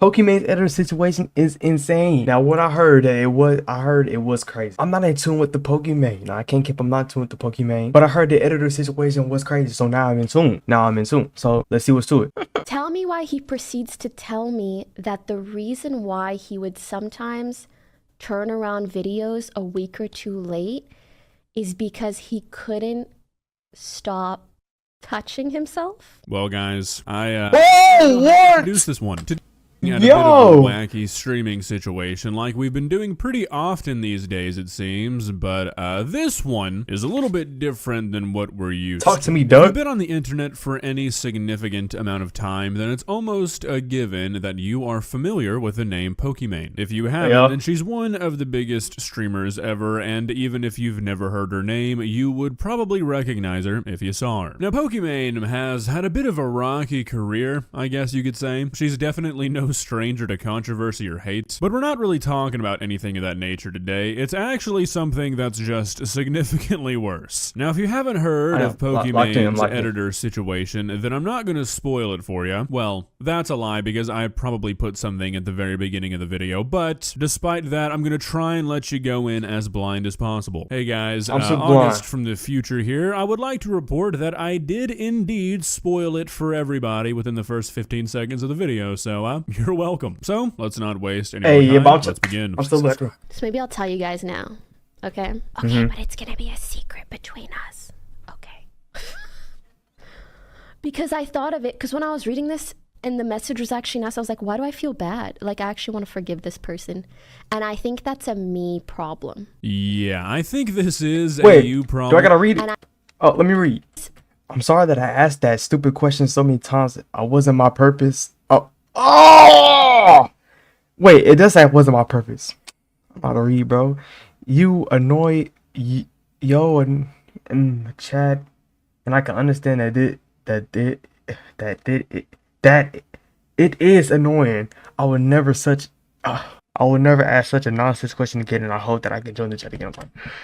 Pokimane's editor situation is insane. Now, what I heard it was crazy. I'm not in tune with the Pokimane. Now, I can't keep. I'm not in tune with the Pokimane, but I heard the editor situation was crazy. So now I'm in tune. So let's see what's to it. Tell me why he proceeds to tell me that the reason why he would sometimes turn around videos a week or two late is because he couldn't stop touching himself. Well, guys, Oh, what? introduced this one to a bit of a wacky streaming situation like we've been doing pretty often these days, it seems, but this one is a little bit different than what we're used to. Talk to me, Doug. If you've been on the internet for any significant amount of time, then it's almost a given that you are familiar with the name Pokimane. If you haven't, then she's one of the biggest streamers ever, and even if you've never heard her name, you would probably recognize her if you saw her. Now, Pokimane has had a bit of a rocky career, I guess you could say. She's definitely no stranger to controversy or hate, but we're not really talking about anything of that nature today. It's actually something that's just significantly worse. Now, if you haven't heard of Pokimane's editor situation, then I'm not going to spoil it for you. Well, that's a lie because I probably put something at the very beginning of the video, but despite that, I'm going to try and let you go in as blind as possible. Hey guys, August from the future here. I would like to report that I did indeed spoil it for everybody within the first 15 seconds of the video, so you're welcome. So, let's not waste any more time. Let's begin. I'm still So maybe I'll tell you guys now, okay? Okay, but it's gonna be a secret between us, okay? Because I thought of it, because when I was reading this, and the message was actually nice, I was like, why do I feel bad? Like, I actually want to forgive this person. And I think that's a me problem. Yeah, I think this is a you problem. Do I gotta read it? Oh, let me read. I'm sorry that I asked that stupid question so many times. I wasn't my purpose. Oh! Wait, it does say it wasn't my purpose. I'm about to read, bro. You annoy yo in the chat, and I can understand that it is annoying. I would never ask such a nonsense question again, and I hope that I can join the chat again.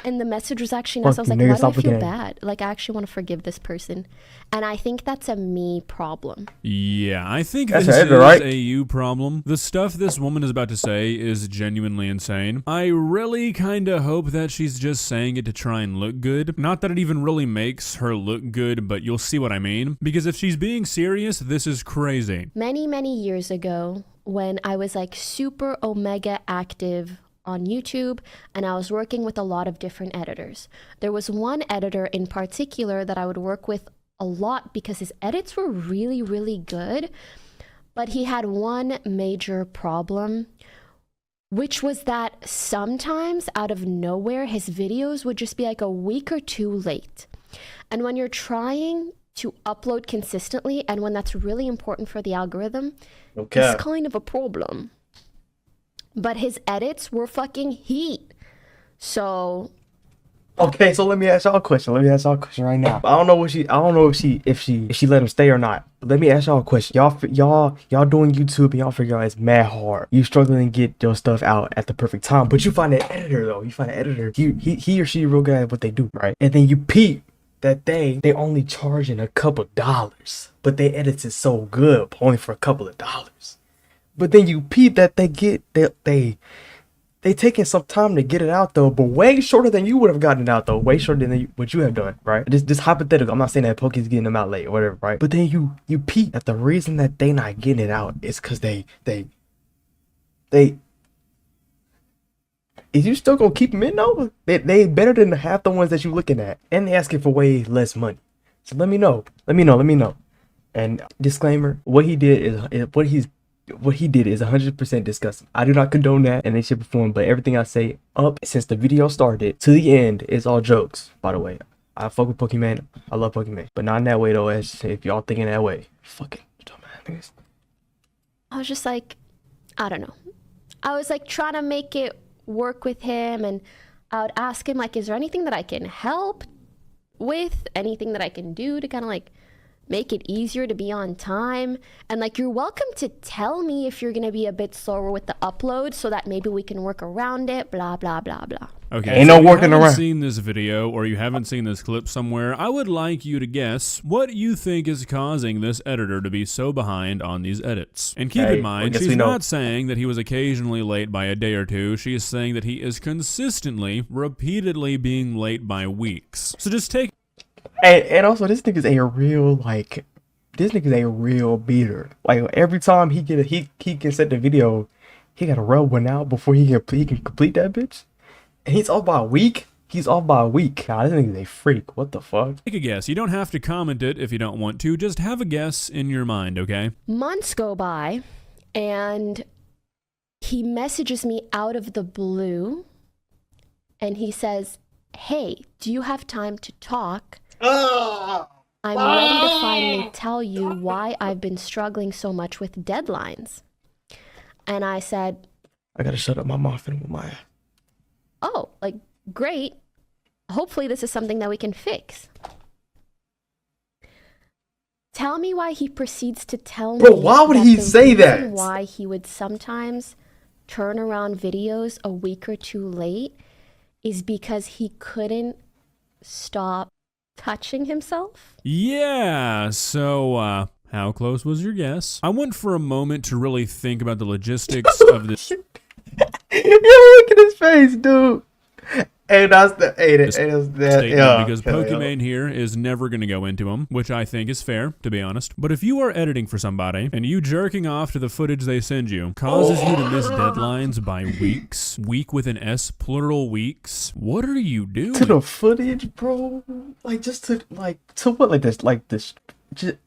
And the message was actually nice. I was like, why do I feel bad? Like, I actually want to forgive this person. And I think that's a me problem. Yeah, I think this is a you problem. The stuff this woman is about to say is genuinely insane. I really kind of hope that she's just saying it to try and look good. Not that it even really makes her look good, but you'll see what I mean. Because if she's being serious, this is crazy. Many, many years ago, when I was like super omega active on YouTube and I was working with a lot of different editors. There was one editor in particular that I would work with a lot because his edits were really, really good. But he had one major problem, which was that sometimes out of nowhere, his videos would just be like a week or two late. And when you're trying to upload consistently and when that's really important for the algorithm, it's kind of a problem. But his edits were fucking heat. So okay, so let me ask y'all a question. Right now. I don't know if she let him stay or not. But let me ask y'all a question. Y'all doing YouTube and y'all figure out it's mad hard. You struggling to get your stuff out at the perfect time. But you find an editor though. He or she real good at what they do, right? And then you peep that they only charging a couple dollars, but they edits it so good, only for a couple of dollars. But then you peep that they taking some time to get it out though, but way shorter than you would have gotten it out though, way shorter than what you have done, right? This hypothetical. I'm not saying that Poki's getting them out late or whatever, right? But then you peep that the reason that they not getting it out is because they is you still gonna keep them in though? They better than half the ones that you looking at, and they asking for way less money. So let me know. And disclaimer: what he did is 100% disgusting. I do not condone that, and they should perform. But everything I say up since the video started to the end is all jokes. By the way, I fuck with Pokimane. I love Pokimane, but not in that way though. As if y'all thinking that way, fucking dumbass. I was just like, I don't know. I was like trying to make it work with him, and I would ask him like, is there anything that I can help with, anything that I can do to kind of like make it easier to be on time. And like, you're welcome to tell me if you're going to be a bit slower with the upload so that maybe we can work around it, blah, blah, blah, blah. Okay, ain't so no working if you haven't around. seen this video or you haven't seen this clip somewhere, I would like you to guess what you think is causing this editor to be so behind on these edits. And keep in mind, she's not saying that he was occasionally late by a day or two. She is saying that he is consistently, repeatedly being late by weeks. So just take... And also, this nigga's a real, like, this nigga's a real beater. Like, every time he can set the video, he gotta rub one out before he can complete that bitch. And he's off by a week. He's off by a week. God, this nigga's a freak. What the fuck? Take a guess. You don't have to comment it if you don't want to. Just have a guess in your mind, okay? Months go by, and he messages me out of the blue, and he says, "Hey, do you have time to talk? I'm ready to finally tell you why I've been struggling so much with deadlines." And I said, I gotta shut up my muffin with my... "Oh, like, great. Hopefully this is something that we can fix." Tell me why he proceeds to tell me. Bro, why would he say that? The reason why he would sometimes turn around videos a week or two late is because he couldn't stop touching himself. Yeah, so, how close was your guess? I want for a moment to really think about the logistics of this. Yo, look at his face, dude. Hey, that's the statement, because Pokimane here is never going to go into them, which I think is fair, to be honest. But if you are editing for somebody and you jerking off to the footage they send you causes you to miss deadlines by weeks, week with an S, plural weeks, what are you doing? To the footage, bro? Like, just to what? Like this,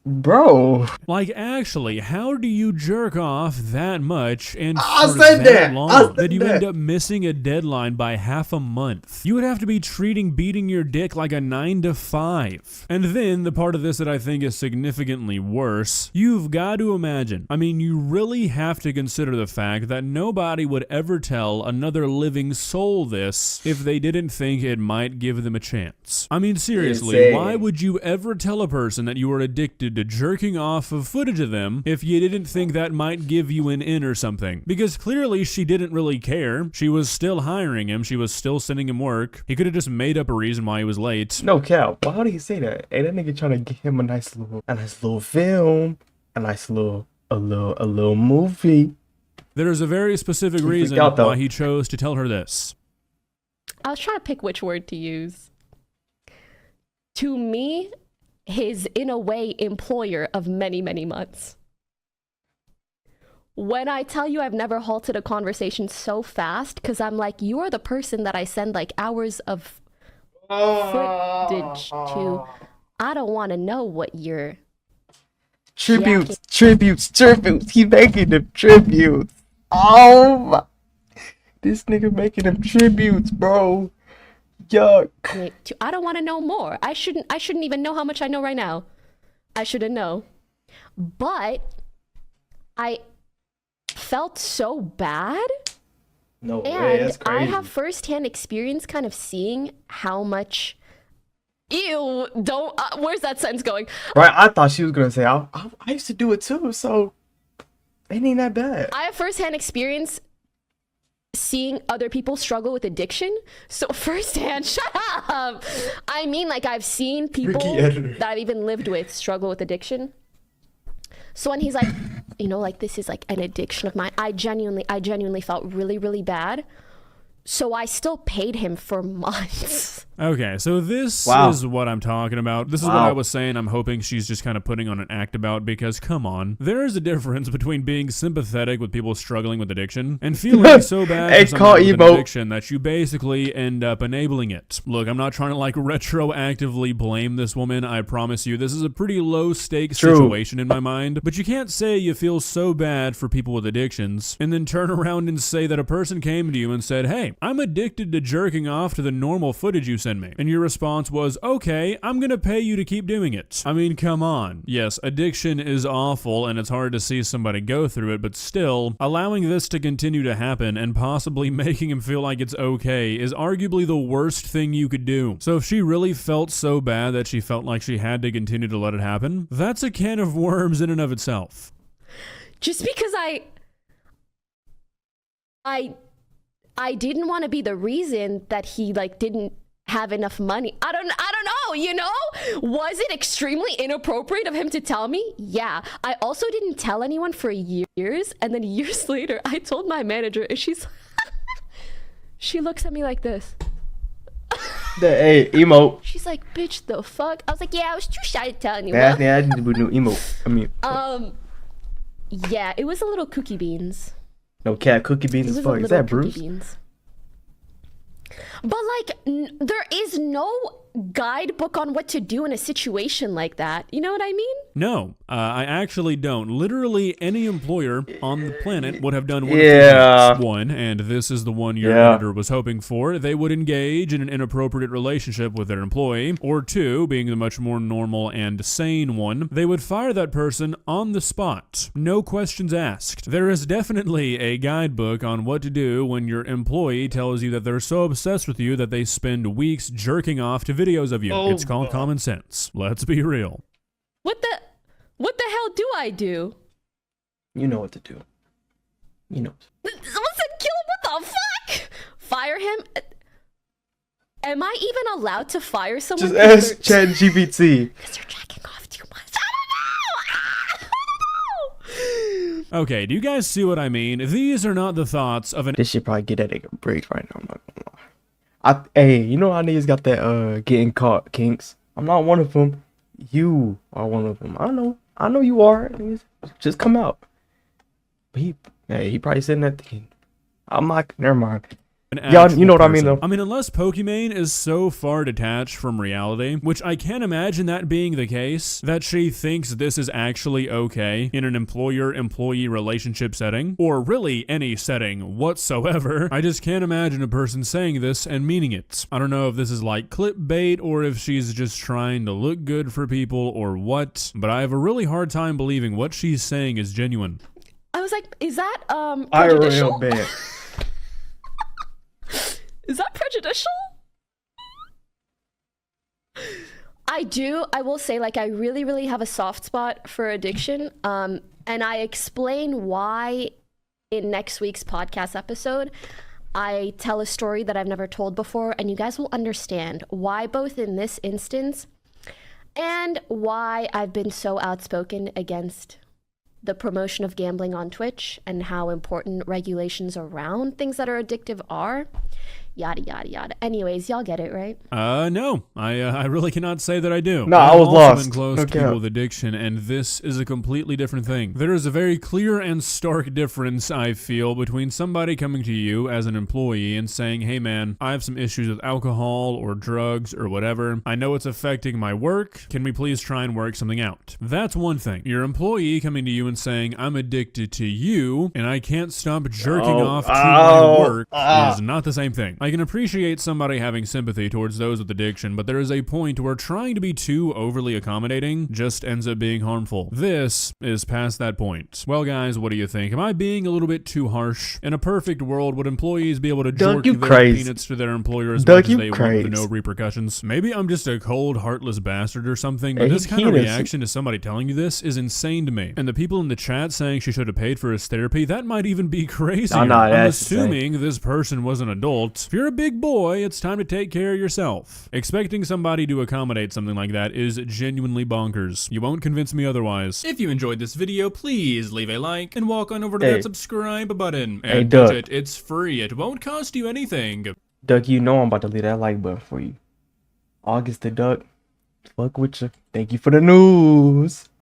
bro. Like, actually, how do you jerk off that much and I for said that long I said that you that. end up missing a deadline by half a month? You would have to be treating beating your dick like a 9 to 5. And then the part of this that I think is significantly worse, you've got to imagine. I mean, you really have to consider the fact that nobody would ever tell another living soul this if they didn't think it might give them a chance. I mean, seriously, Insane. why would you ever tell a person that you were addicted to jerking off of footage of them if you didn't think that might give you an in or something? Because clearly she didn't really care. She was still hiring him. She was still sending him work. He could have just made up a reason why he was late. No cap. Why would he say that? Hey, that nigga trying to get him a nice little film, a nice little movie. There's a very specific reason why he chose to tell her this. I was trying to pick which word to use. To me, his, in a way, employer of many, many months. When I tell you I've never halted a conversation so fast, because I'm like, you are the person that I send like hours of footage to. I don't want to know what you're... Tributes. He making them tributes. Oh my. This nigga making them tributes, bro. Yuck. I don't want to know more. I shouldn't even know how much I know right now. I shouldn't know. But I felt so bad. No way, that's crazy. I have firsthand experience kind of seeing how much... Ew, don't... where's that sentence going? Right, I thought she was going to say, I used to do it too, so it ain't that bad. I have firsthand experience seeing other people struggle with addiction. So firsthand, shut up. I mean, like, I've seen people that I've even lived with struggle with addiction. So when he's like, you know, like, this is like an addiction of mine, I genuinely felt really, really bad. So I still paid him for months. Okay, so this is what I'm talking about. This is what I was saying I'm hoping she's just kind of putting on an act about, because come on. There is a difference between being sympathetic with people struggling with addiction and feeling so bad for someone with an addiction that you basically end up enabling it. Look, I'm not trying to like retroactively blame this woman. I promise you, this is a pretty low stakes situation in my mind. But you can't say you feel so bad for people with addictions and then turn around and say that a person came to you and said, hey, I'm addicted to jerking off to the normal footage you send me. And your response was, okay, I'm gonna pay you to keep doing it. I mean, come on. Yes, addiction is awful and it's hard to see somebody go through it, but still, allowing this to continue to happen and possibly making him feel like it's okay is arguably the worst thing you could do. So if she really felt so bad that she felt like she had to continue to let it happen, that's a can of worms in and of itself. Just because I didn't want to be the reason that he like didn't have enough money. I don't know, you know? Was it extremely inappropriate of him to tell me? Yeah. I also didn't tell anyone for years, and then years later I told my manager, and she's she looks at me like this. Hey, emo. She's like, bitch, the fuck? I was like, yeah, I was too shy to tell anyone. I need to do new emo. I mean, yeah, it was a little cookie beans. no cat cookie beans as fuck. Is that Bruce? Beans. But like, there is no guidebook on what to do in a situation like that. You know what I mean? No, I actually don't. Literally any employer on the planet would have done one Yeah. of two things. One, and this is the one your Yeah. editor was hoping for, they would engage in an inappropriate relationship with their employee. Or two, being the much more normal and sane one, they would fire that person on the spot. No questions asked. There is definitely a guidebook on what to do when your employee tells you that they're so obsessed with you that they spend weeks jerking off to videos of you. Oh, it's called common sense. Let's be real. What the hell do I do? You know what to do. You know. Someone said kill him. What the fuck? Fire him? Am I even allowed to fire someone? Just ask ChatGPT. Because they're jacking off too much. I don't know. Okay, do you guys see what I mean? These are not the thoughts of an This should probably get that nigga a break right now. I'm not gonna lie. Hey, you know how niggas got that getting caught kinks? I'm not one of them. You are one of them. I know you are. Just come out. But he probably sitting there thinking, I'm not. Never mind. Y'all, you know what I mean, though. I mean, unless Pokimane is so far detached from reality, which I can't imagine that being the case, that she thinks this is actually okay in an employer-employee relationship setting, or really any setting whatsoever. I just can't imagine a person saying this and meaning it. I don't know if this is like clickbait or if she's just trying to look good for people or what, but I have a really hard time believing what she's saying is genuine. I was like, is that prejudicial? IRL ban. Is that prejudicial? I will say, like, I really have a soft spot for addiction. And I explain why in next week's podcast episode. I tell a story that I've never told before, and you guys will understand why both in this instance and why I've been so outspoken against the promotion of gambling on Twitch and how important regulations around things that are addictive are. Yada, yada, yada. Anyways, y'all get it, right? No. I really cannot say that I do. No, I was I've also lost. been close to people with addiction, and this is a completely different thing. There is a very clear and stark difference, I feel, between somebody coming to you as an employee and saying, hey man, I have some issues with alcohol or drugs or whatever. I know it's affecting my work. Can we please try and work something out? That's one thing. Your employee coming to you and saying, I'm addicted to you, and I can't stop jerking off to my work is not the same thing. I can appreciate somebody having sympathy towards those with addiction, but there is a point where trying to be too overly accommodating just ends up being harmful. This is past that point. Well, guys, what do you think? Am I being a little bit too harsh? In a perfect world, would employees be able to jerk their peanuts to their employer as much as they want with no repercussions? Maybe I'm just a cold, heartless bastard or something, but this kind of reaction to somebody telling you this is insane to me. And the people in the chat saying she should have paid for his therapy, that might even be crazy. I'm assuming this person was an adult. If you're a big boy, it's time to take care of yourself. Expecting somebody to accommodate something like that is genuinely bonkers. You won't convince me otherwise. If you enjoyed this video, please leave a like and walk on over to that subscribe button. And Duck, it's free. It won't cost you anything. Duck, you know I'm about to leave that like button for you. August the Duck, fuck with you. Thank you for the news.